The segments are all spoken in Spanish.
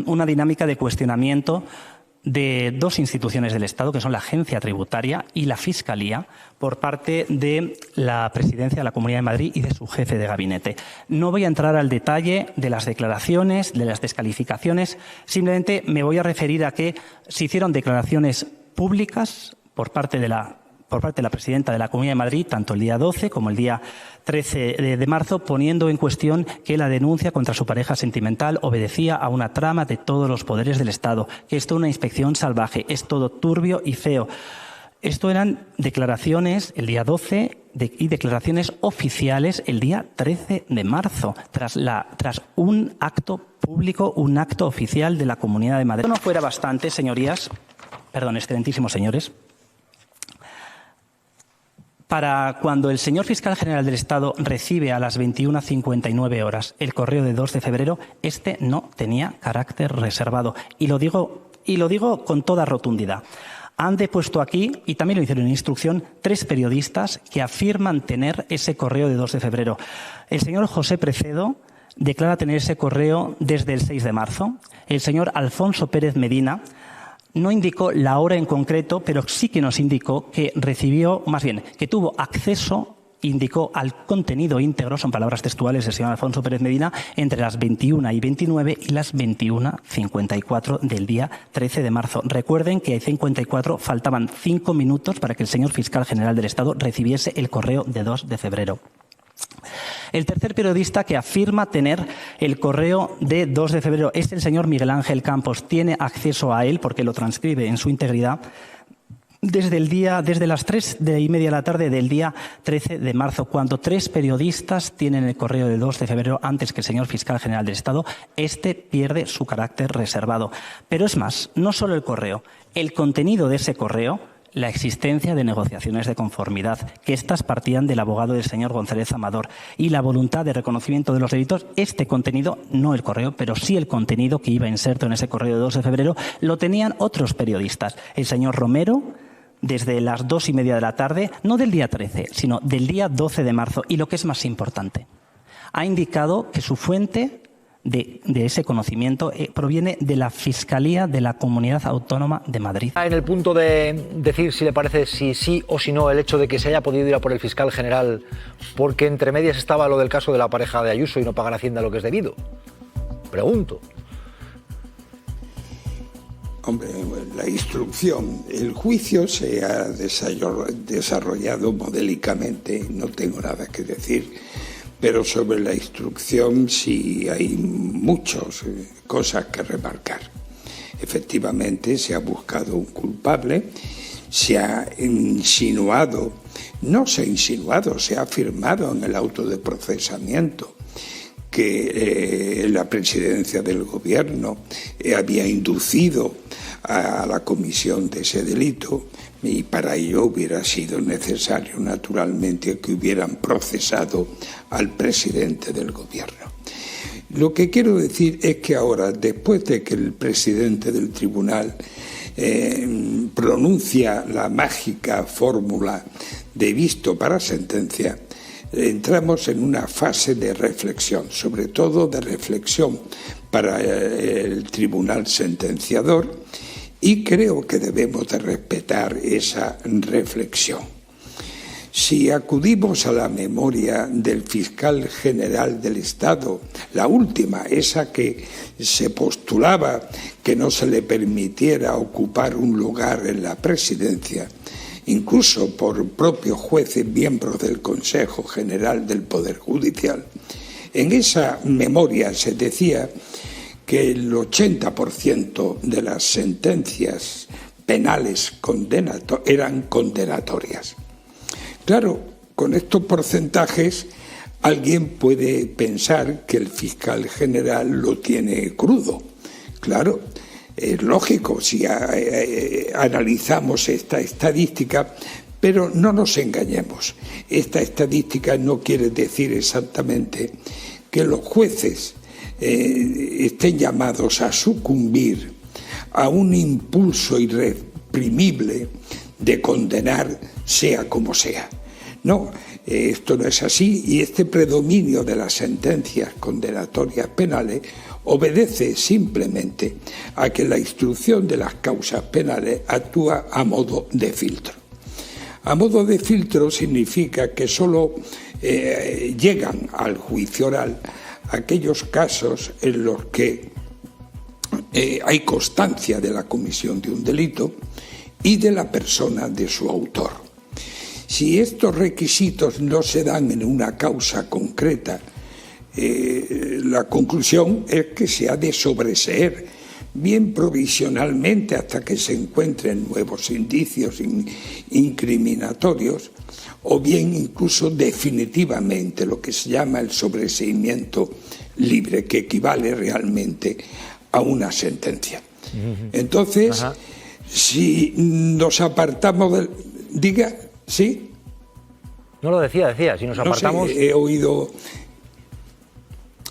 una dinámica de cuestionamiento de dos instituciones del Estado, que son la Agencia Tributaria y la Fiscalía, por parte de la Presidencia de la Comunidad de Madrid y de su jefe de gabinete. No voy a entrar al detalle de las declaraciones, de las descalificaciones, simplemente me voy a referir a que se hicieron declaraciones públicas por parte de la presidenta de la Comunidad de Madrid, tanto el día 12 como el día 13 de marzo, poniendo en cuestión que la denuncia contra su pareja sentimental obedecía a una trama de todos los poderes del Estado, que esto es una inspección salvaje, es todo turbio y feo. Esto eran declaraciones el día 12 y declaraciones oficiales el día 13 de marzo, tras un acto público, un acto oficial de la Comunidad de Madrid. Si no fuera bastante, señorías, perdón, excelentísimos señores, para cuando el señor fiscal general del Estado recibe a las 21:59 horas el correo de 2 de febrero, este no tenía carácter reservado. Y lo digo con toda rotundidad. Han depuesto aquí, y también lo hicieron en instrucción, 3 periodistas que afirman tener ese correo de 2 de febrero. El señor José Precedo declara tener ese correo desde el 6 de marzo. El señor Alfonso Pérez Medina no indicó la hora en concreto, pero sí que nos indicó que recibió, más bien, que tuvo acceso, indicó al contenido íntegro, son palabras textuales del señor Alfonso Pérez Medina, entre las 21:29 y las 21:54 del día 13 de marzo. Recuerden que a 54 faltaban 5 minutos para que el señor fiscal general del Estado recibiese el correo de 2 de febrero. El tercer periodista que afirma tener el correo de 2 de febrero es el señor Miguel Ángel Campos. Tiene acceso a él porque lo transcribe en su integridad desde las 3:30 de la tarde del día 13 de marzo, cuando 3 periodistas tienen el correo de 2 de febrero antes que el señor fiscal general del Estado. Este pierde su carácter reservado. Pero es más, no solo el correo, el contenido de ese correo, la existencia de negociaciones de conformidad, que éstas partían del abogado del señor González Amador, y la voluntad de reconocimiento de los delitos. Este contenido, no el correo, pero sí el contenido que iba inserto en ese correo de 2 de febrero, lo tenían otros periodistas. El señor Romero, desde las 2:30 de la tarde, no del día 13, sino del día 12 de marzo, y lo que es más importante, ha indicado que su fuente de ese conocimiento proviene de la Fiscalía de la Comunidad Autónoma de Madrid. En el punto de decir si le parece si sí o si no el hecho de que se haya podido ir a por el fiscal general porque entre medias estaba lo del caso de la pareja de Ayuso y no pagar Hacienda lo que es debido. Pregunto. Hombre, la instrucción, el juicio se ha desarrollado modélicamente, no tengo nada que decir. Pero sobre la instrucción sí hay muchas cosas que remarcar. Efectivamente, se ha buscado un culpable, se ha insinuado, no se ha insinuado, se ha afirmado en el auto de procesamiento que la presidencia del gobierno había inducido a la comisión de ese delito, y para ello hubiera sido necesario, naturalmente, que hubieran procesado al presidente del gobierno. Lo que quiero decir es que ahora, después de que el presidente del tribunal pronuncia la mágica fórmula de visto para sentencia, entramos en una fase de reflexión, sobre todo de reflexión para el tribunal sentenciador, y creo que debemos de respetar esa reflexión. Si acudimos a la memoria del fiscal general del Estado, la última, esa que se postulaba que no se le permitiera ocupar un lugar en la presidencia, incluso por propios jueces miembros del Consejo General del Poder Judicial, en esa memoria se decía que el 80% de las sentencias penales eran condenatorias. Claro, con estos porcentajes alguien puede pensar que el fiscal general lo tiene crudo. Claro, es lógico si analizamos esta estadística, pero no nos engañemos. Esta estadística no quiere decir exactamente que los jueces estén llamados a sucumbir a un impulso irreprimible de condenar sea como sea. No, esto no es así, y este predominio de las sentencias condenatorias penales obedece simplemente a que la instrucción de las causas penales actúa a modo de filtro. A modo de filtro significa que solo llegan al juicio oral aquellos casos en los que hay constancia de la comisión de un delito y de la persona de su autor. Si estos requisitos no se dan en una causa concreta, la conclusión es que se ha de sobreseer, bien provisionalmente hasta que se encuentren nuevos indicios incriminatorios, o bien incluso definitivamente, lo que se llama el sobreseimiento libre, que equivale realmente a una sentencia. Entonces, si nos apartamos del... Diga, ¿sí? No lo decía, si nos apartamos... No sé, he oído...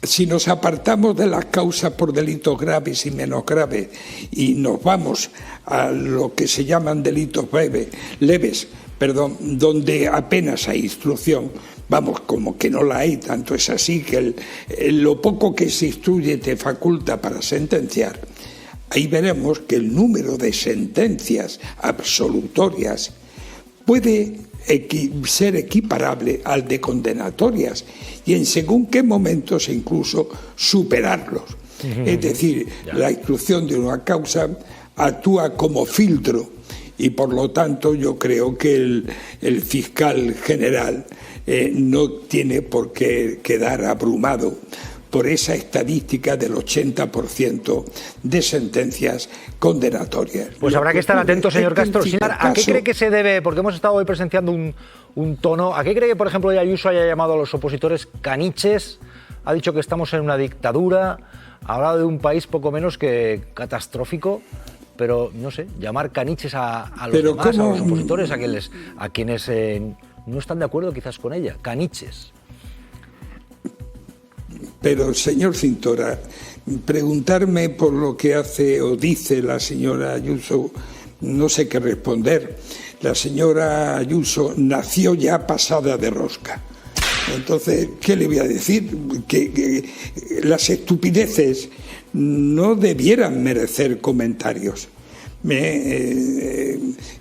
Si nos apartamos de las causas por delitos graves y menos graves y nos vamos a lo que se llaman delitos leves, donde apenas hay instrucción, vamos, como que no la hay, tanto es así que lo poco que se instruye te faculta para sentenciar, ahí veremos que el número de sentencias absolutorias puede ser equiparable al de condenatorias y en según qué momentos incluso superarlos. Es decir, la instrucción de una causa actúa como filtro y por lo tanto yo creo que el fiscal general no tiene por qué quedar abrumado por esa estadística del 80% de sentencias condenatorias. Pues habrá que estar atento, señor Castro. ¿A qué cree que se debe? Porque hemos estado hoy presenciando un tono. ¿A qué cree que, por ejemplo, Ayuso haya llamado a los opositores caniches? Ha dicho que estamos en una dictadura. Ha hablado de un país poco menos que catastrófico. Pero, no sé, llamar caniches a los demás, a los opositores, a quienes no están de acuerdo quizás con ella. Caniches. Pero, señor Cintora, preguntarme por lo que hace o dice la señora Ayuso, no sé qué responder. La señora Ayuso nació ya pasada de rosca. Entonces, ¿qué le voy a decir? Que las estupideces no debieran merecer comentarios.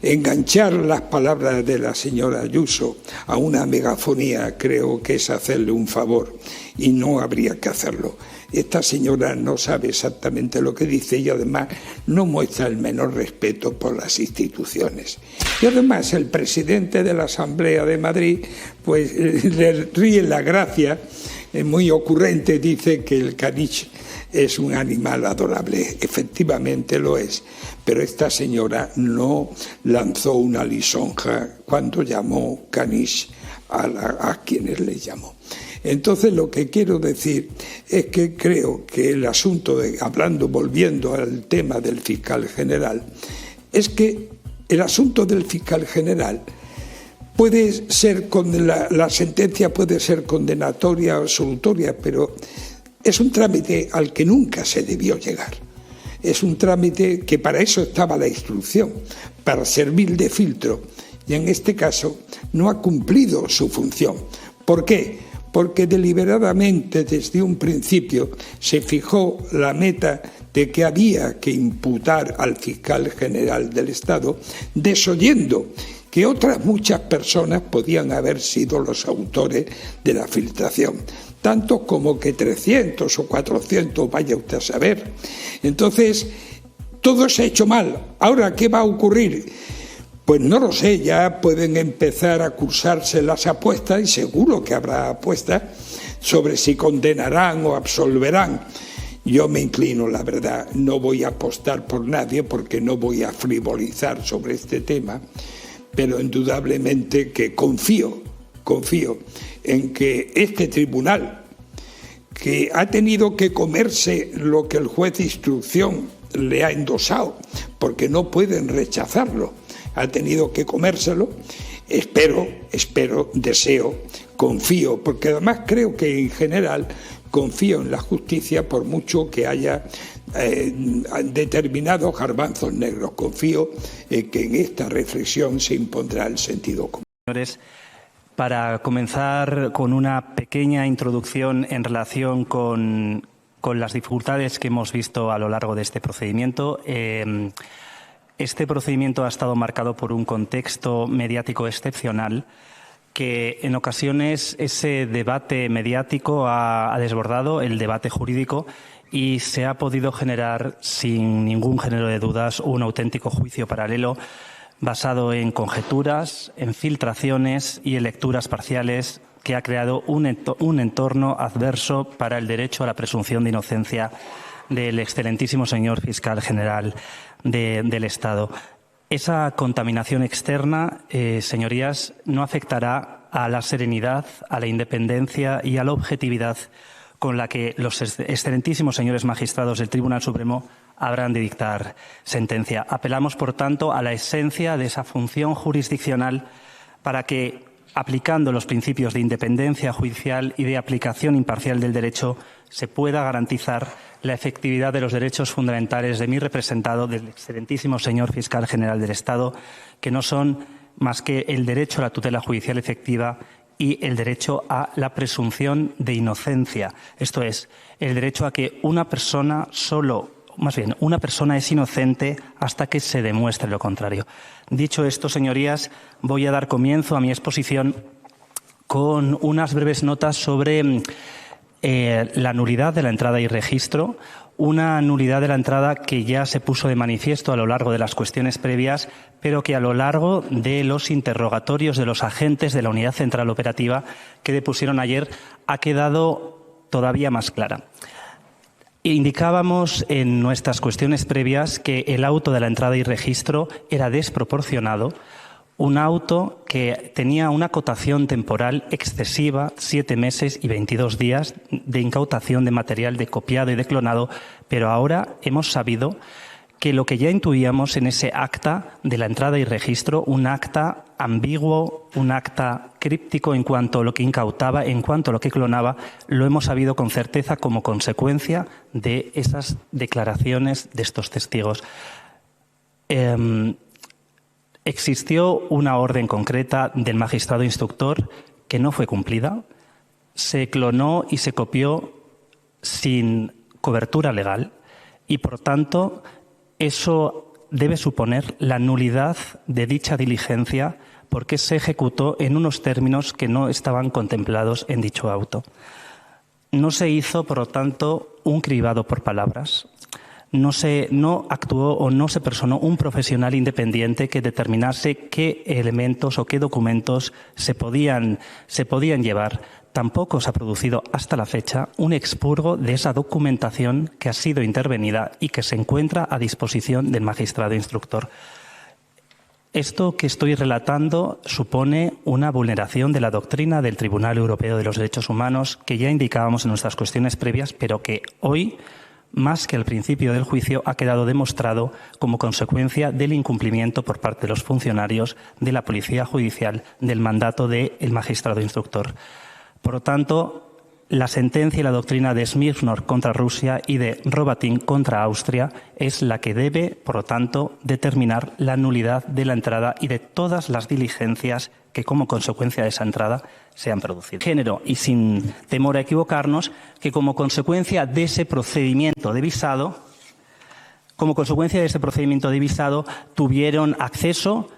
Enganchar las palabras de la señora Ayuso a una megafonía creo que es hacerle un favor y no habría que hacerlo. Esta señora no sabe exactamente lo que dice y además no muestra el menor respeto por las instituciones. Y además el presidente de la Asamblea de Madrid pues le ríe la gracia, muy ocurrente, dice que el caniche es un animal adorable. Efectivamente lo es, pero esta señora no lanzó una lisonja cuando llamó caniche a quienes le llamó. Entonces lo que quiero decir es que creo que el asunto volviendo al tema del fiscal general, es que el asunto del fiscal general puede ser, la sentencia puede ser condenatoria o absolutoria, pero es un trámite al que nunca se debió llegar. Es un trámite que para eso estaba la instrucción, para servir de filtro, y en este caso no ha cumplido su función. ¿Por qué? Porque deliberadamente desde un principio se fijó la meta de que había que imputar al fiscal general del Estado, desoyendo que otras muchas personas podían haber sido los autores de la filtración, tanto como que 300 o 400, vaya usted a saber. Entonces, todo se ha hecho mal. Ahora, ¿qué va a ocurrir? Pues no lo sé, ya pueden empezar a cursarse las apuestas y seguro que habrá apuestas sobre si condenarán o absolverán. Yo me inclino, la verdad, no voy a apostar por nadie porque no voy a frivolizar sobre este tema, pero indudablemente que confío en que este tribunal, que ha tenido que comerse lo que el juez de instrucción le ha endosado, porque no pueden rechazarlo, ha tenido que comérselo, espero, deseo, confío, porque además creo que en general confío en la justicia por mucho que haya determinados garbanzos negros. Confío en que en esta reflexión se impondrá el sentido común. Señores, para comenzar con una pequeña introducción en relación con con las dificultades que hemos visto a lo largo de este procedimiento. Este procedimiento ha estado marcado por un contexto mediático excepcional que en ocasiones ese debate mediático ha desbordado el debate jurídico y se ha podido generar sin ningún género de dudas un auténtico juicio paralelo basado en conjeturas, en filtraciones y en lecturas parciales que ha creado un entorno adverso para el derecho a la presunción de inocencia del excelentísimo señor fiscal general del Estado. Esa contaminación externa, señorías, no afectará a la serenidad, a la independencia y a la objetividad con la que los excelentísimos señores magistrados del Tribunal Supremo habrán de dictar sentencia. Apelamos, por tanto, a la esencia de esa función jurisdiccional para que, aplicando los principios de independencia judicial y de aplicación imparcial del derecho, se pueda garantizar la efectividad de los derechos fundamentales de mi representado, del excelentísimo señor fiscal general del Estado, que no son más que el derecho a la tutela judicial efectiva y el derecho a la presunción de inocencia. Esto es, el derecho a que una persona es inocente hasta que se demuestre lo contrario. Dicho esto, señorías, voy a dar comienzo a mi exposición con unas breves notas sobre la nulidad de la entrada y registro, una nulidad de la entrada que ya se puso de manifiesto a lo largo de las cuestiones previas, pero que a lo largo de los interrogatorios de los agentes de la Unidad Central Operativa que depusieron ayer ha quedado todavía más clara. Indicábamos en nuestras cuestiones previas que el auto de la entrada y registro era desproporcionado, un auto que tenía una acotación temporal excesiva, 7 meses y 22 días de incautación de material de copiado y de clonado, pero ahora hemos sabido que lo que ya intuíamos en ese acta de la entrada y registro, un acta ambiguo, un acta críptico en cuanto a lo que incautaba, en cuanto a lo que clonaba, lo hemos sabido con certeza como consecuencia de esas declaraciones de estos testigos. Existió una orden concreta del magistrado instructor que no fue cumplida. Se clonó y se copió sin cobertura legal y, por tanto, eso debe suponer la nulidad de dicha diligencia porque se ejecutó en unos términos que no estaban contemplados en dicho auto. No se hizo, por lo tanto, un cribado por palabras. No actuó o no se personó un profesional independiente que determinase qué elementos o qué documentos se podían llevar. Tampoco se ha producido hasta la fecha un expurgo de esa documentación que ha sido intervenida y que se encuentra a disposición del magistrado instructor. Esto que estoy relatando supone una vulneración de la doctrina del Tribunal Europeo de los Derechos Humanos que ya indicábamos en nuestras cuestiones previas, pero que hoy, más que al principio del juicio, ha quedado demostrado como consecuencia del incumplimiento por parte de los funcionarios de la Policía Judicial del mandato del magistrado instructor. Por lo tanto, la sentencia y la doctrina de Smirnov contra Rusia y de Robatin contra Austria es la que debe, por lo tanto, determinar la nulidad de la entrada y de todas las diligencias que como consecuencia de esa entrada se han producido. Género, y sin temor a equivocarnos, que como consecuencia de ese procedimiento de visado, tuvieron acceso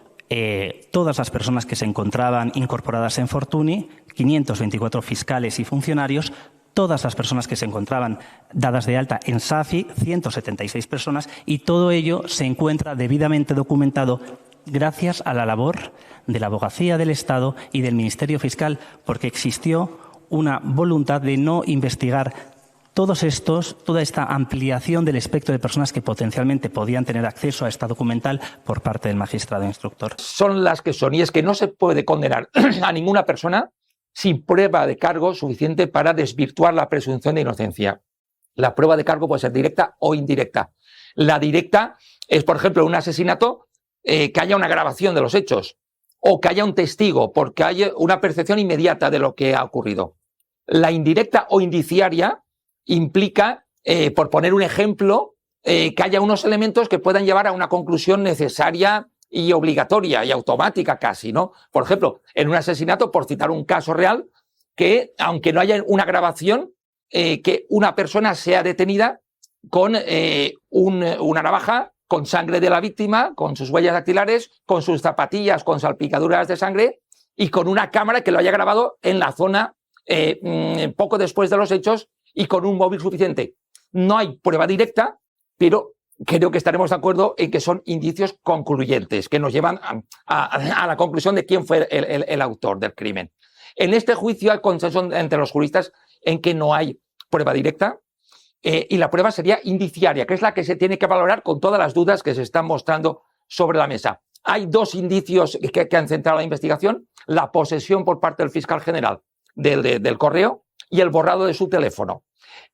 todas las personas que se encontraban incorporadas en Fortuny, 524 fiscales y funcionarios, todas las personas que se encontraban dadas de alta en SAFI, 176 personas, y todo ello se encuentra debidamente documentado gracias a la labor de la Abogacía del Estado y del Ministerio Fiscal, porque existió una voluntad de no investigar toda esta ampliación del espectro de personas que potencialmente podían tener acceso a esta documental por parte del magistrado instructor. Son las que son, y es que no se puede condenar a ninguna persona sin prueba de cargo suficiente para desvirtuar la presunción de inocencia. La prueba de cargo puede ser directa o indirecta. La directa es, por ejemplo, un asesinato, que haya una grabación de los hechos o que haya un testigo, porque hay una percepción inmediata de lo que ha ocurrido. La indirecta o indiciaria implica, por poner un ejemplo, que haya unos elementos que puedan llevar a una conclusión necesaria y obligatoria y automática casi, ¿no? Por ejemplo, en un asesinato, por citar un caso real, que aunque no haya una grabación, que una persona sea detenida con una navaja, con sangre de la víctima, con sus huellas dactilares, con sus zapatillas, con salpicaduras de sangre y con una cámara que lo haya grabado en la zona poco después de los hechos y con un móvil suficiente. No hay prueba directa, pero creo que estaremos de acuerdo en que son indicios concluyentes que nos llevan a la conclusión de quién fue el autor del crimen. En este juicio hay consenso entre los juristas en que no hay prueba directa y la prueba sería indiciaria, que es la que se tiene que valorar con todas las dudas que se están mostrando sobre la mesa. Hay dos indicios que han centrado la investigación: la posesión por parte del fiscal general del correo y el borrado de su teléfono.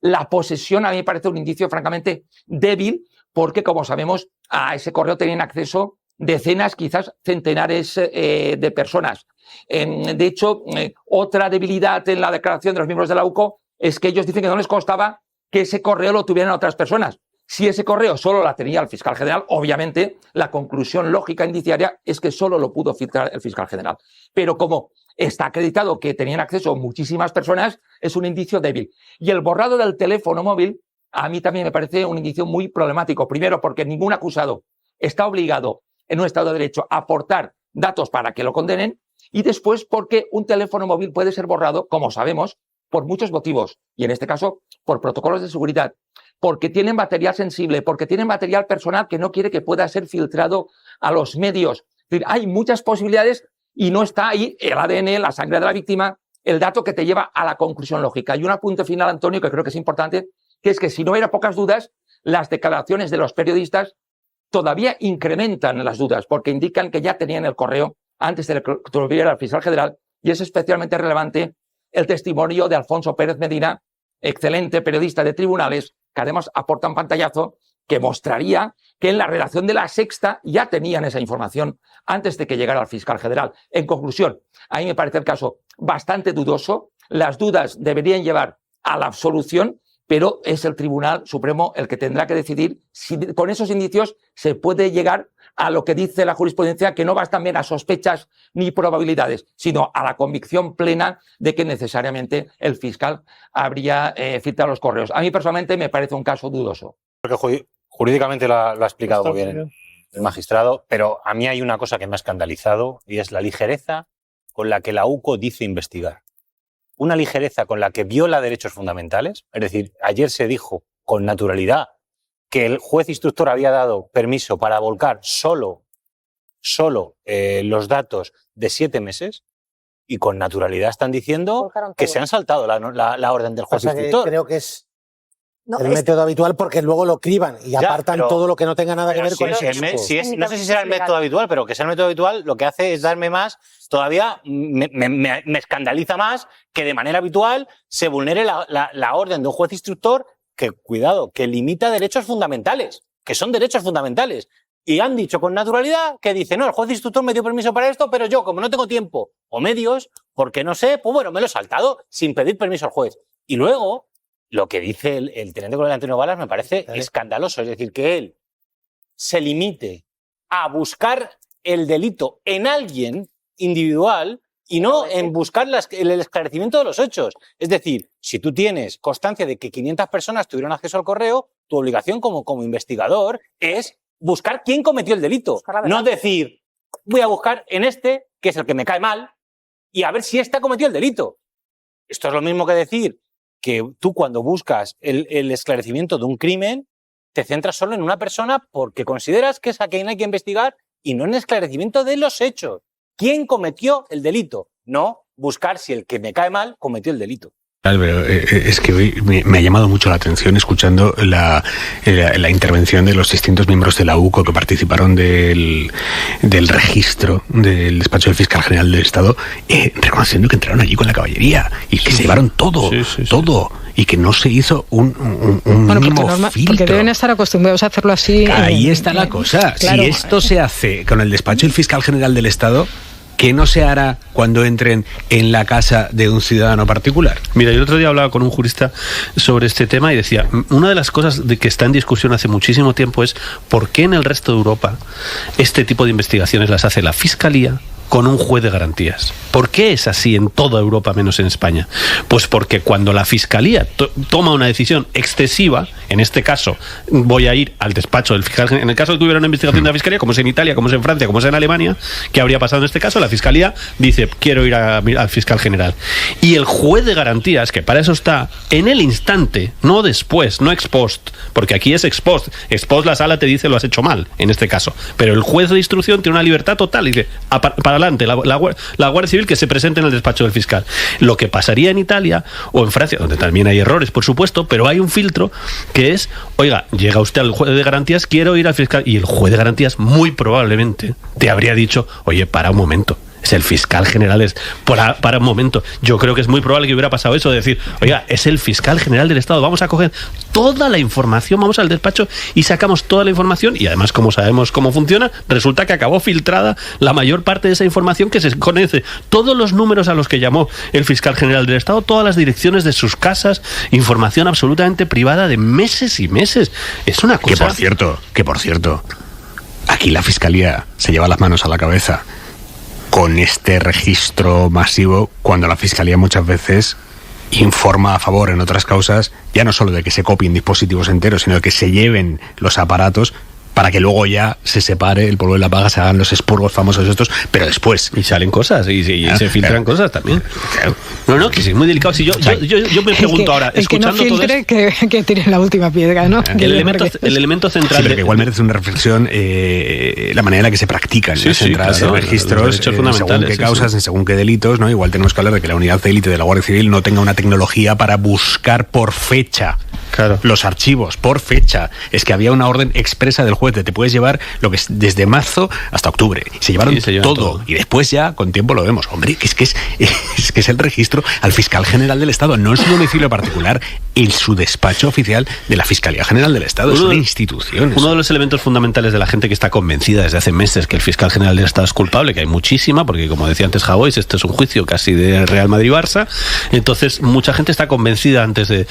La posesión a mí me parece un indicio francamente débil porque, como sabemos, a ese correo tenían acceso decenas, quizás centenares de personas. De hecho, otra debilidad en la declaración de los miembros de la UCO es que ellos dicen que no les constaba que ese correo lo tuvieran otras personas. Si ese correo solo la tenía el fiscal general, obviamente la conclusión lógica indiciaria es que solo lo pudo filtrar el fiscal general. Pero como está acreditado que tenían acceso muchísimas personas, es un indicio débil. Y el borrado del teléfono móvil a mí también me parece un indicio muy problemático. Primero, porque ningún acusado está obligado en un Estado de Derecho a aportar datos para que lo condenen. Y después, porque un teléfono móvil puede ser borrado, como sabemos, por muchos motivos. Y en este caso, por protocolos de seguridad, porque tienen material sensible, porque tienen material personal que no quiere que pueda ser filtrado a los medios. Es decir, hay muchas posibilidades y no está ahí el ADN, la sangre de la víctima, el dato que te lleva a la conclusión lógica. Y un apunte final, Antonio, que creo que es importante, que es que si no hubiera pocas dudas, las declaraciones de los periodistas todavía incrementan las dudas, porque indican que ya tenían el correo antes de que lo viera el fiscal general, y es especialmente relevante el testimonio de Alfonso Pérez Medina, excelente periodista de tribunales, que además aporta un pantallazo que mostraría que en la redacción de La Sexta ya tenían esa información antes de que llegara el fiscal general. En conclusión, a mí me parece el caso bastante dudoso. Las dudas deberían llevar a la absolución, pero es el Tribunal Supremo el que tendrá que decidir si con esos indicios se puede llegar a lo que dice la jurisprudencia, que no bastan bien a sospechas ni probabilidades, sino a la convicción plena de que necesariamente el fiscal habría filtrado los correos. A mí personalmente me parece un caso dudoso. Porque jurídicamente lo ha explicado muy bien el magistrado, pero a mí hay una cosa que me ha escandalizado y es la ligereza con la que la UCO dice investigar. Una ligereza con la que viola derechos fundamentales. Es decir, ayer se dijo con naturalidad que el juez instructor había dado permiso para volcar solo los datos de 7 meses y con naturalidad están diciendo que se han saltado la orden del juez instructor. Creo que es el método habitual porque luego lo criban y apartan todo lo que no tenga nada que ver con eso. No sé si será el método habitual, pero que sea el método habitual lo que hace es darme más, todavía me escandaliza más que de manera habitual se vulnere la orden de un juez instructor que, cuidado, que limita derechos fundamentales, que son derechos fundamentales. Y han dicho con naturalidad que dice, no, el juez instructor me dio permiso para esto, pero yo, como no tengo tiempo o medios, porque no sé, pues bueno, me lo he saltado sin pedir permiso al juez. Y luego, lo que dice el teniente coronel Antonio Balas me parece escandaloso. Es decir, que él se limite a buscar el delito en alguien individual y no en buscar el esclarecimiento de los hechos. Es decir, si tú tienes constancia de que 500 personas tuvieron acceso al correo, tu obligación como investigador es buscar quién cometió el delito. No decir, voy a buscar en este, que es el que me cae mal, y a ver si este cometió el delito. Esto es lo mismo que decir que tú cuando buscas el esclarecimiento de un crimen, te centras solo en una persona porque consideras que es a quien hay que investigar y no en el esclarecimiento de los hechos. ¿Quién cometió el delito? No buscar si el que me cae mal cometió el delito. Pero es que me ha llamado mucho la atención escuchando la intervención de los distintos miembros de la UCO que participaron del registro del despacho del fiscal general del Estado, reconociendo que entraron allí con la caballería y que se llevaron todo, todo, y que no se hizo un mínimo filtro. Porque deben estar acostumbrados a hacerlo así. Ahí está la cosa. Claro. Si esto se hace con el despacho del fiscal general del Estado, ¿qué no se hará cuando entren en la casa de un ciudadano particular? Mira, yo el otro día hablaba con un jurista sobre este tema y decía, una de las cosas de que está en discusión hace muchísimo tiempo es por qué en el resto de Europa este tipo de investigaciones las hace la Fiscalía con un juez de garantías. ¿Por qué es así en toda Europa menos en España? Pues porque cuando la Fiscalía toma una decisión excesiva, en este caso voy a ir al despacho del fiscal, en el caso de que hubiera una investigación de la Fiscalía, como es en Italia, como es en Francia, como es en Alemania, ¿qué habría pasado en este caso? La Fiscalía dice, quiero ir al fiscal general. Y el juez de garantías, que para eso está, en el instante, no después, no ex post, porque aquí es ex post. Ex post la sala te dice lo has hecho mal, en este caso. Pero el juez de instrucción tiene una libertad total y dice, para adelante, la Guardia Civil que se presente en el despacho del fiscal. Lo que pasaría en Italia o en Francia, donde también hay errores, por supuesto, pero hay un filtro que es, oiga, llega usted al juez de garantías, quiero ir al fiscal, y el juez de garantías muy probablemente te habría dicho, oye, para un momento. Es el fiscal general, para un momento. Yo creo que es muy probable que hubiera pasado eso, de decir, oiga, es el fiscal general del Estado, vamos a coger toda la información, vamos al despacho y sacamos toda la información, y además, como sabemos cómo funciona, resulta que acabó filtrada la mayor parte de esa información, que se conoce todos los números a los que llamó el fiscal general del Estado, todas las direcciones de sus casas, información absolutamente privada de meses y meses. Es una cosa... Que por cierto, aquí la Fiscalía se lleva las manos a la cabeza con este registro masivo, cuando la Fiscalía muchas veces informa a favor en otras causas, ya no solo de que se copien dispositivos enteros, sino de que se lleven los aparatos para que luego ya se separe el polvo de la paga, se hagan los expurgos famosos estos, pero después. Y salen cosas, y se filtran cosas también. Claro. No, que sí, es muy delicado. Si yo me pregunto ahora, escuchando todo esto... que tire la última piedra, ¿no? El elemento central... Sí, pero que igual merece una reflexión la manera en la que se practican las entradas de registros, según qué causas, en según qué delitos, ¿no? Igual tenemos que hablar de que la unidad de élite de la Guardia Civil no tenga una tecnología para buscar por fecha los archivos, por fecha. Es que había una orden expresa del juez de te puedes llevar lo que es desde marzo hasta octubre. Se llevaron todo. Y después ya con tiempo lo vemos. Hombre, que es el registro al fiscal general del Estado, no en su domicilio particular, en su despacho oficial de la Fiscalía General del Estado. Es una institución. Uno de los elementos fundamentales de la gente que está convencida desde hace meses que el fiscal general del Estado es culpable, que hay muchísima, porque como decía antes Javois, este es un juicio casi de Real Madrid-Barça, entonces mucha gente está convencida antes de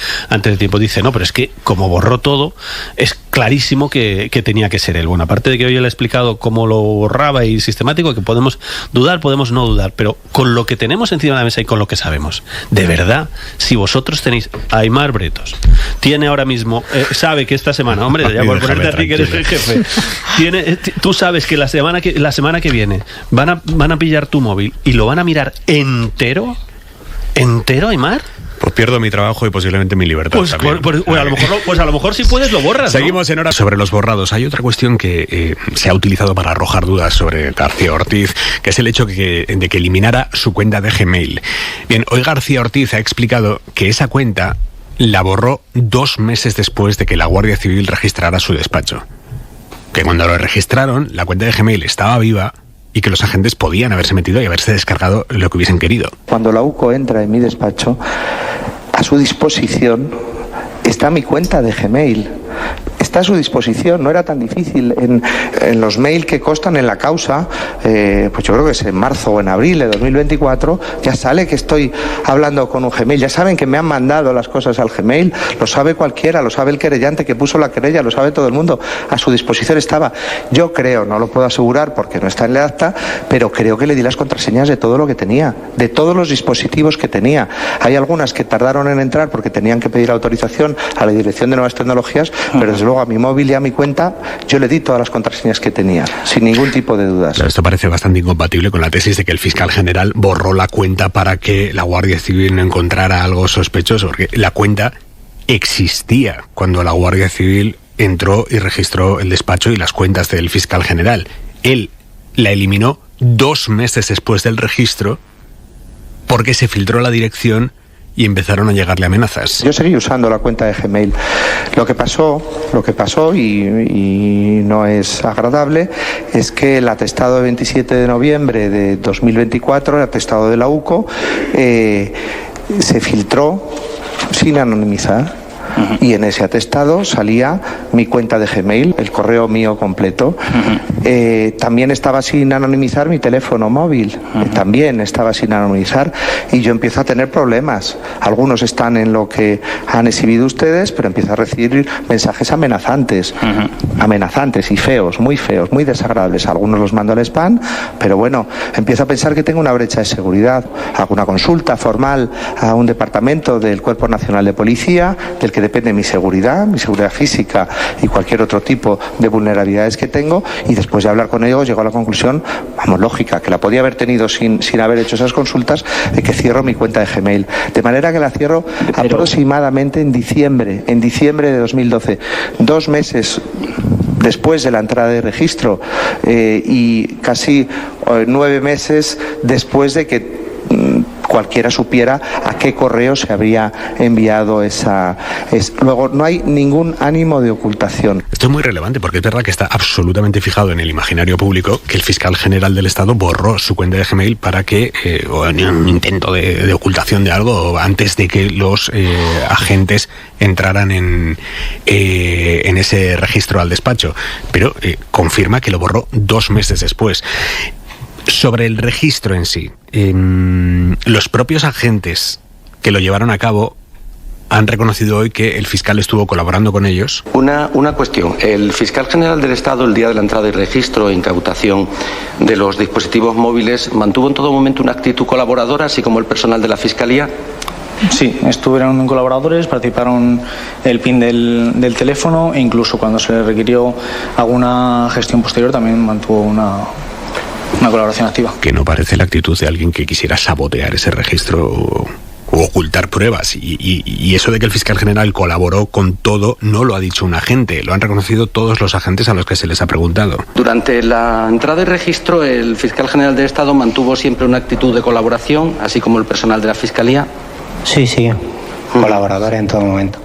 tiempo. Dice, no, pero es que como borró todo, es clarísimo que tenía que ser él. Bueno, aparte de que hoy le he explicado cómo lo borraba y sistemático, que podemos dudar, podemos no dudar, pero con lo que tenemos encima de la mesa y con lo que sabemos, de verdad, si vosotros tenéis a Aimar Bretos, tiene ahora mismo, sabe que esta semana, hombre, ya por ponerte a ti que eres el jefe, tú sabes que la semana que viene van a pillar tu móvil y lo van a mirar entero, Aimar. Pues pierdo mi trabajo y posiblemente mi libertad. Pues a lo mejor si puedes lo borras. Seguimos en hora sobre los borrados. Hay otra cuestión que se ha utilizado para arrojar dudas sobre García Ortiz, que es el hecho de que eliminara su cuenta de Gmail. Bien, hoy García Ortiz ha explicado que esa cuenta la borró 2 meses después de que la Guardia Civil registrara su despacho. Que cuando lo registraron, la cuenta de Gmail estaba viva y que los agentes podían haberse metido y haberse descargado lo que hubiesen querido. Cuando la UCO entra en mi despacho, a su disposición está mi cuenta de Gmail. Está a su disposición, no era tan difícil. En los mails que constan en la causa, pues yo creo que es en marzo o en abril de 2024, ya sale que estoy hablando con un Gmail. Ya saben que me han mandado las cosas al Gmail, lo sabe cualquiera, lo sabe el querellante que puso la querella, lo sabe todo el mundo. A su disposición estaba. Yo creo, no lo puedo asegurar porque no está en el acta, pero creo que le di las contraseñas de todo lo que tenía, de todos los dispositivos que tenía. Hay algunas que tardaron en entrar porque tenían que pedir autorización a la Dirección de Nuevas Tecnologías, pero desde luego a mi móvil y a mi cuenta yo le di todas las contraseñas que tenía, sin ningún tipo de dudas. Claro, esto parece bastante incompatible con la tesis de que el fiscal general borró la cuenta para que la Guardia Civil no encontrara algo sospechoso, porque la cuenta existía cuando la Guardia Civil entró y registró el despacho y las cuentas del fiscal general. Él la eliminó 2 meses después del registro porque se filtró la dirección y empezaron a llegarle amenazas. Yo seguí usando la cuenta de Gmail. Lo que pasó y no es agradable, es que el atestado de 27 de noviembre de 2024, el atestado de la UCO, se filtró sin anonimizar. y en ese atestado salía mi cuenta de Gmail, el correo mío completo. También estaba sin anonimizar mi teléfono móvil, también estaba sin anonimizar, y yo empiezo a tener problemas. Algunos están en lo que han exhibido ustedes, pero empiezo a recibir mensajes amenazantes, amenazantes y feos, muy desagradables. Algunos los mando al spam, pero bueno, empiezo a pensar que tengo una brecha de seguridad. Hago una consulta formal a un departamento del Cuerpo Nacional de Policía, del que depende mi seguridad física y cualquier otro tipo de vulnerabilidades que tengo, y después de hablar con ellos llego a la conclusión, vamos, lógica, que la podía haber tenido sin haber hecho esas consultas, de que cierro mi cuenta de Gmail. De manera que la cierro aproximadamente en diciembre de 2012, 2 meses después de la entrada de registro, y casi 9 meses después de que cualquiera supiera a qué correo se habría enviado Luego, no hay ningún ánimo de ocultación. Esto es muy relevante porque es verdad que está absolutamente fijado en el imaginario público que el fiscal general del Estado borró su cuenta de Gmail para que, o en un intento de ocultación de algo, antes de que los agentes entraran en ese registro al despacho. Pero confirma que lo borró 2 meses después. Sobre el registro en sí, los propios agentes que lo llevaron a cabo han reconocido hoy que el fiscal estuvo colaborando con ellos. Una cuestión. El fiscal general del Estado, el día de la entrada y registro e incautación de los dispositivos móviles, mantuvo en todo momento una actitud colaboradora, así como el personal de la Fiscalía. Sí, estuvieron colaboradores, participaron el PIN del teléfono, e incluso cuando se le requirió alguna gestión posterior también mantuvo una colaboración activa. Que no parece la actitud de alguien que quisiera sabotear ese registro o ocultar pruebas. Y eso de que el fiscal general colaboró con todo no lo ha dicho un agente, lo han reconocido todos los agentes a los que se les ha preguntado. Durante la entrada y registro, el fiscal general del Estado mantuvo siempre una actitud de colaboración, así como el personal de la Fiscalía. Sí, colaboradores en todo momento.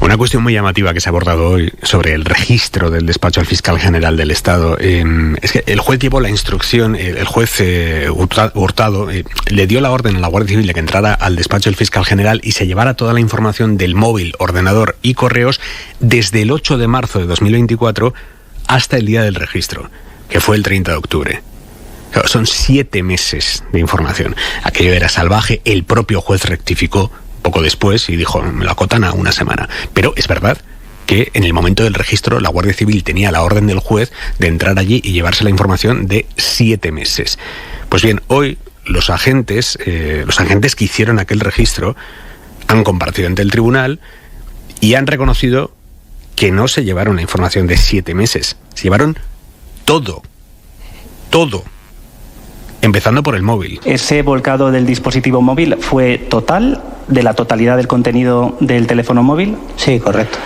Una cuestión muy llamativa que se ha abordado hoy sobre el registro del despacho al fiscal general del Estado es que el juez llevó la instrucción, el juez Hurtado le dio la orden a la Guardia Civil de que entrara al despacho del fiscal general y se llevara toda la información del móvil, ordenador y correos desde el 8 de marzo de 2024 hasta el día del registro, que fue el 30 de octubre. Son 7 meses de información. Aquello era salvaje, el propio juez rectificó poco después y dijo, me lo acotan a 1 semana. Pero es verdad que en el momento del registro la Guardia Civil tenía la orden del juez de entrar allí y llevarse la información de 7 meses. Pues bien, hoy los agentes que hicieron aquel registro han comparecido ante el tribunal y han reconocido que no se llevaron la información de 7 meses, se llevaron todo, empezando por el móvil. ¿Ese volcado del dispositivo móvil fue total, de la totalidad del contenido del teléfono móvil? Sí, correcto.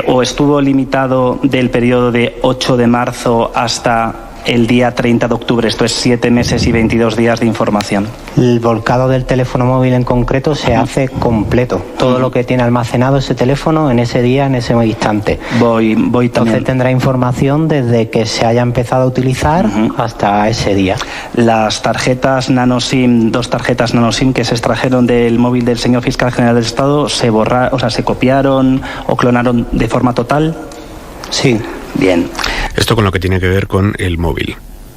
¿O estuvo limitado del periodo de 8 de marzo hasta el día 30 de octubre? Esto es 7 meses y 22 días de información. El volcado del teléfono móvil en concreto se hace completo. Todo lo que tiene almacenado ese teléfono en ese día, en ese instante. Entonces tendrá información desde que se haya empezado a utilizar hasta ese día. Las tarjetas NanoSIM, 2 tarjetas NanoSIM que se extrajeron del móvil del señor fiscal general del Estado, ¿se copiaron o clonaron de forma total? Sí. Bien. Esto con lo que tiene que ver con el móvil.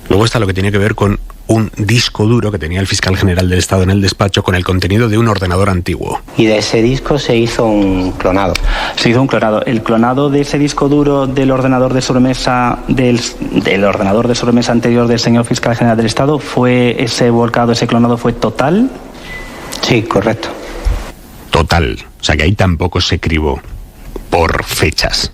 Luego está lo que tiene que ver con un disco duro que tenía el fiscal general del Estado en el despacho con el contenido de un ordenador antiguo. Y de ese disco se hizo un clonado. Se hizo un clonado. ¿El clonado de ese disco duro del ordenador de sobremesa del ordenador de sobremesa anterior del señor fiscal general del Estado, fue ese volcado, ese clonado fue total? Sí, correcto. Total. O sea que ahí tampoco se cribó por fechas.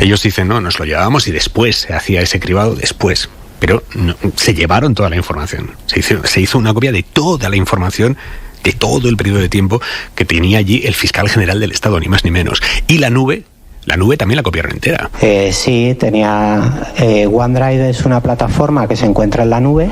Ellos dicen, no, nos lo llevábamos y después se hacía ese cribado después. Pero no, se llevaron toda la información. Se hizo una copia de toda la información de todo el periodo de tiempo que tenía allí el fiscal general del Estado, ni más ni menos. Y la nube también la copiaron entera. Sí, tenía... OneDrive es una plataforma que se encuentra en la nube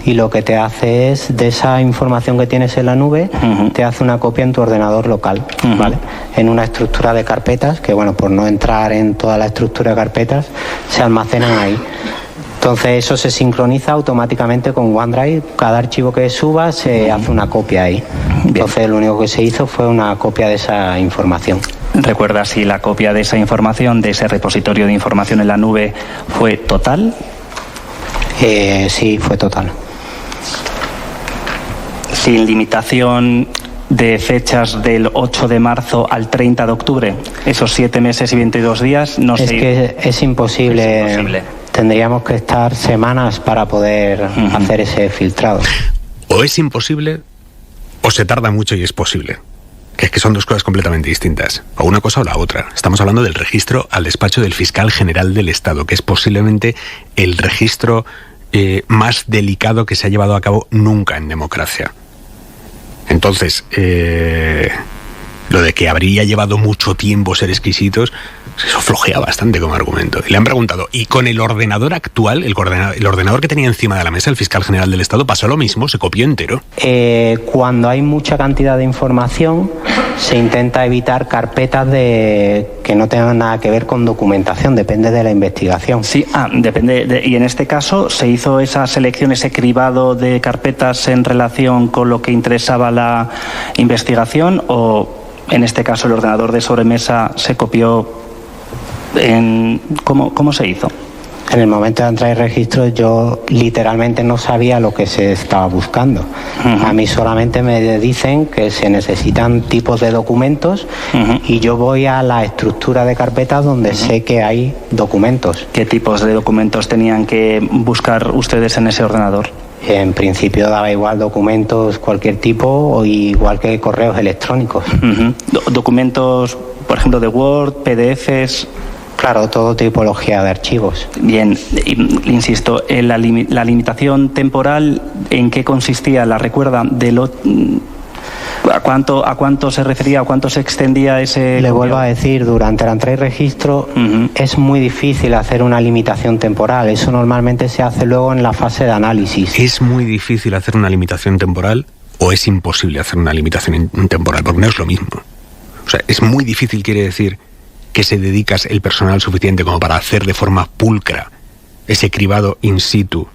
y lo que te hace es, de esa información que tienes en la nube, te hace una copia en tu ordenador local, ¿vale? En una estructura de carpetas, que bueno, por no entrar en toda la estructura de carpetas, se almacenan ahí. Entonces eso se sincroniza automáticamente con OneDrive. Cada archivo que suba se hace una copia ahí. Entonces lo único que se hizo fue una copia de esa información. ¿Recuerda si la copia de esa información, de ese repositorio de información en la nube, fue total? Sí, fue total. Sin limitación de fechas del 8 de marzo al 30 de octubre, esos 7 meses y 22 días, no sé. Es que es imposible. Tendríamos que estar semanas para poder hacer ese filtrado. O es imposible o se tarda mucho y es posible. Que es que son dos cosas completamente distintas. O una cosa o la otra. Estamos hablando del registro al despacho del fiscal general del Estado, que es posiblemente el registro más delicado que se ha llevado a cabo nunca en democracia. Entonces, lo de que habría llevado mucho tiempo ser exquisitos, eso flojea bastante como argumento. Y le han preguntado, ¿y con el ordenador actual, el ordenador que tenía encima de la mesa el fiscal general del Estado, pasó lo mismo? ¿Se copió entero? Cuando hay mucha cantidad de información, se intenta evitar carpetas que no tengan nada que ver con documentación, depende de la investigación. Sí, depende. Y en este caso, ¿se hizo esa selección, ese cribado de carpetas en relación con lo que interesaba la investigación, o en este caso el ordenador de sobremesa se copió? ¿Cómo se hizo? En el momento de entrar en registro yo literalmente no sabía lo que se estaba buscando. A mí solamente me dicen que se necesitan tipos de documentos y yo voy a la estructura de carpetas donde sé que hay documentos. ¿Qué tipos de documentos tenían que buscar ustedes en ese ordenador? En principio daba igual documentos, cualquier tipo, o igual que correos electrónicos. Documentos, por ejemplo, de Word, PDFs. Claro, todo tipología de archivos. Bien, insisto, la limitación temporal, ¿en qué consistía? ¿La recuerda? ¿A cuánto se refería, a cuánto se extendía ese...? Le vuelvo a decir, durante la entrada y registro es muy difícil hacer una limitación temporal. Eso normalmente se hace luego en la fase de análisis. ¿Es muy difícil hacer una limitación temporal o es imposible hacer una limitación temporal? Porque no es lo mismo. O sea, es muy difícil, quiere decir que se dedicas el personal suficiente como para hacer de forma pulcra ese cribado in situ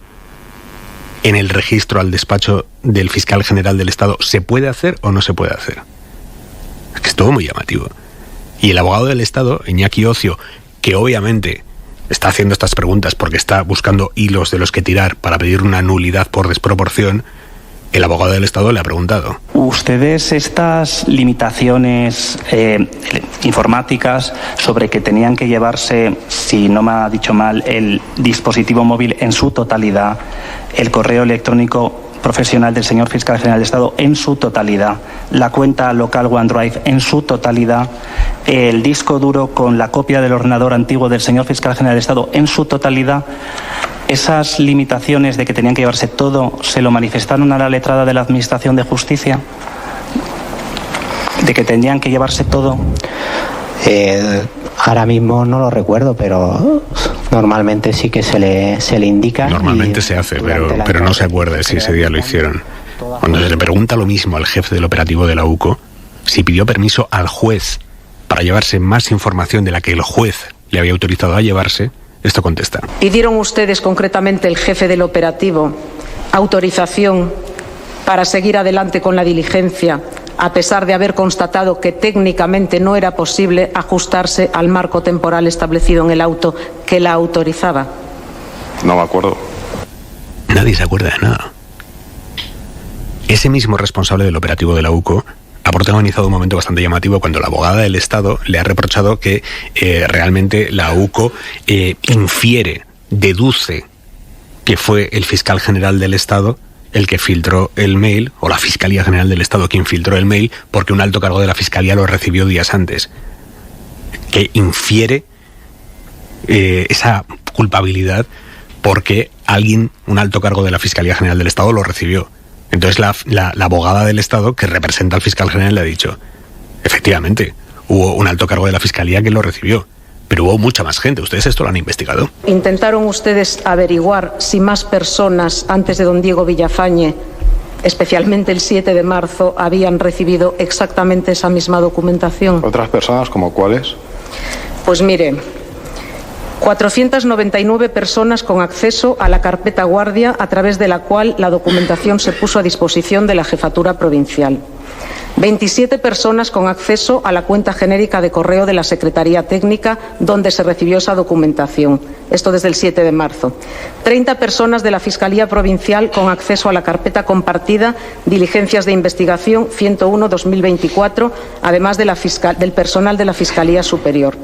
en el registro al despacho del fiscal general del Estado. ¿Se puede hacer o no se puede hacer? Es que es todo muy llamativo. Y el abogado del Estado, Iñaki Ocio, que obviamente está haciendo estas preguntas porque está buscando hilos de los que tirar para pedir una nulidad por desproporción, el abogado del Estado le ha preguntado. ¿Ustedes estas limitaciones informáticas sobre que tenían que llevarse, si no me ha dicho mal, el dispositivo móvil en su totalidad, el correo electrónico profesional del señor fiscal general de Estado en su totalidad, la cuenta local OneDrive en su totalidad, el disco duro con la copia del ordenador antiguo del señor fiscal general de Estado en su totalidad? ¿Esas limitaciones de que tenían que llevarse todo se lo manifestaron a la letrada de la Administración de Justicia? ¿De que tenían que llevarse todo? Ahora mismo no lo recuerdo, pero normalmente sí que se le indica. Normalmente se hace, pero no se acuerda si ese día lo hicieron. Cuando se le pregunta lo mismo al jefe del operativo de la UCO, si pidió permiso al juez para llevarse más información de la que el juez le había autorizado a llevarse, esto contesta. ¿Pidieron ustedes, concretamente el jefe del operativo, autorización para seguir adelante con la diligencia, a pesar de haber constatado que técnicamente no era posible ajustarse al marco temporal establecido en el auto que la autorizaba? No me acuerdo. Nadie se acuerda de nada. Ese mismo responsable del operativo de la UCO ha protagonizado un momento bastante llamativo cuando la abogada del Estado le ha reprochado que realmente la UCO deduce que fue el fiscal general del Estado el que filtró el mail, o la Fiscalía General del Estado quien filtró el mail, porque un alto cargo de la Fiscalía lo recibió días antes. Que infiere esa culpabilidad porque un alto cargo de la Fiscalía General del Estado lo recibió. Entonces la abogada del Estado, que representa al fiscal general, le ha dicho, efectivamente, hubo un alto cargo de la Fiscalía que lo recibió, pero hubo mucha más gente. ¿Ustedes esto lo han investigado? ¿Intentaron ustedes averiguar si más personas antes de don Diego Villafañe, especialmente el 7 de marzo, habían recibido exactamente esa misma documentación? ¿Otras personas como cuáles? Pues mire, 499 personas con acceso a la carpeta guardia, a través de la cual la documentación se puso a disposición de la Jefatura Provincial. 27 personas con acceso a la cuenta genérica de correo de la Secretaría Técnica, donde se recibió esa documentación. Esto desde el 7 de marzo. 30 personas de la Fiscalía Provincial con acceso a la carpeta compartida Diligencias de Investigación 101-2024, además del personal de la Fiscalía Superior.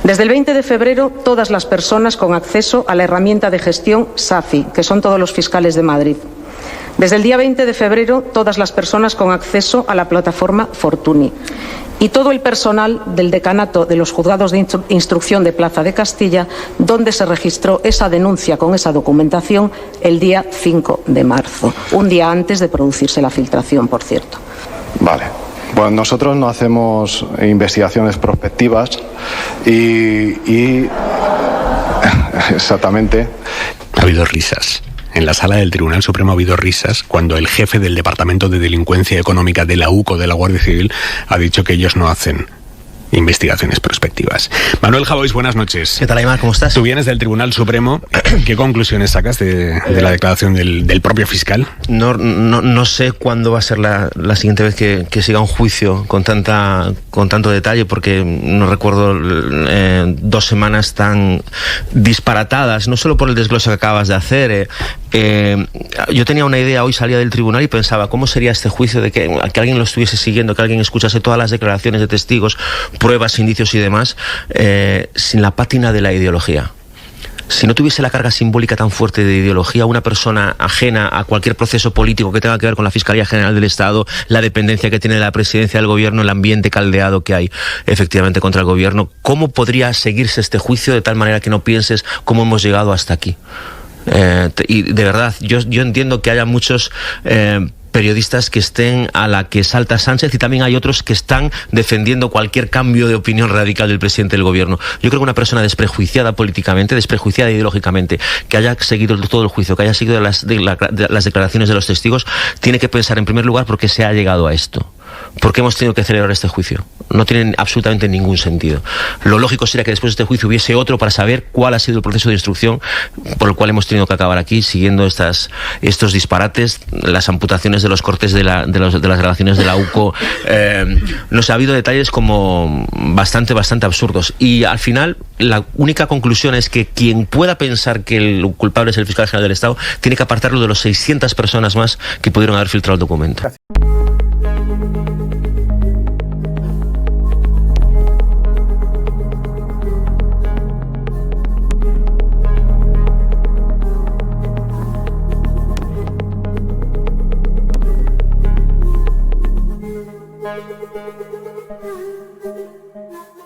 Desde el 20 de febrero, todas las personas con acceso a la herramienta de gestión SAFI, que son todos los fiscales de Madrid. Desde el día 20 de febrero, todas las personas con acceso a la plataforma Fortuny. Y todo el personal del decanato de los juzgados de instrucción de Plaza de Castilla, donde se registró esa denuncia con esa documentación el día 5 de marzo, un día antes de producirse la filtración, por cierto. Vale. Bueno, nosotros no hacemos investigaciones prospectivas y exactamente. Ha habido risas. En la sala del Tribunal Supremo ha habido risas cuando el jefe del Departamento de Delincuencia Económica de la UCO, de la Guardia Civil, ha dicho que ellos no hacen investigaciones prospectivas. Manuel Javois, buenas noches. ¿Qué tal, Aymar? ¿Cómo estás? Tú vienes del Tribunal Supremo. ¿Qué conclusiones sacas de la declaración del propio fiscal? No sé cuándo va a ser la siguiente vez que siga un juicio con tanto detalle, porque no recuerdo 2 semanas tan disparatadas, no solo por el desglose que acabas de hacer. Yo tenía una idea, hoy salía del tribunal y pensaba, ¿cómo sería este juicio de que alguien lo estuviese siguiendo, que alguien escuchase todas las declaraciones de testigos, pruebas, indicios y demás, sin la pátina de la ideología? Si no tuviese la carga simbólica tan fuerte de ideología, una persona ajena a cualquier proceso político que tenga que ver con la Fiscalía General del Estado, la dependencia que tiene la presidencia del gobierno, el ambiente caldeado que hay efectivamente contra el gobierno, ¿cómo podría seguirse este juicio de tal manera que no pienses cómo hemos llegado hasta aquí? Y de verdad, yo entiendo que haya muchos periodistas que estén a la que salta Sánchez, y también hay otros que están defendiendo cualquier cambio de opinión radical del presidente del gobierno. Yo creo que una persona desprejuiciada políticamente, desprejuiciada ideológicamente, que haya seguido todo el juicio, que haya seguido las declaraciones de los testigos, tiene que pensar en primer lugar por qué se ha llegado a esto. ¿Por qué hemos tenido que celebrar este juicio? No tiene absolutamente ningún sentido. Lo lógico sería que después de este juicio hubiese otro para saber cuál ha sido el proceso de instrucción por el cual hemos tenido que acabar aquí, siguiendo estos disparates, las amputaciones de los cortes de las grabaciones de la UCO. No sé, ha habido detalles como bastante absurdos. Y al final, la única conclusión es que quien pueda pensar que el culpable es el fiscal general del Estado tiene que apartarlo de los 600 personas más que pudieron haber filtrado el documento.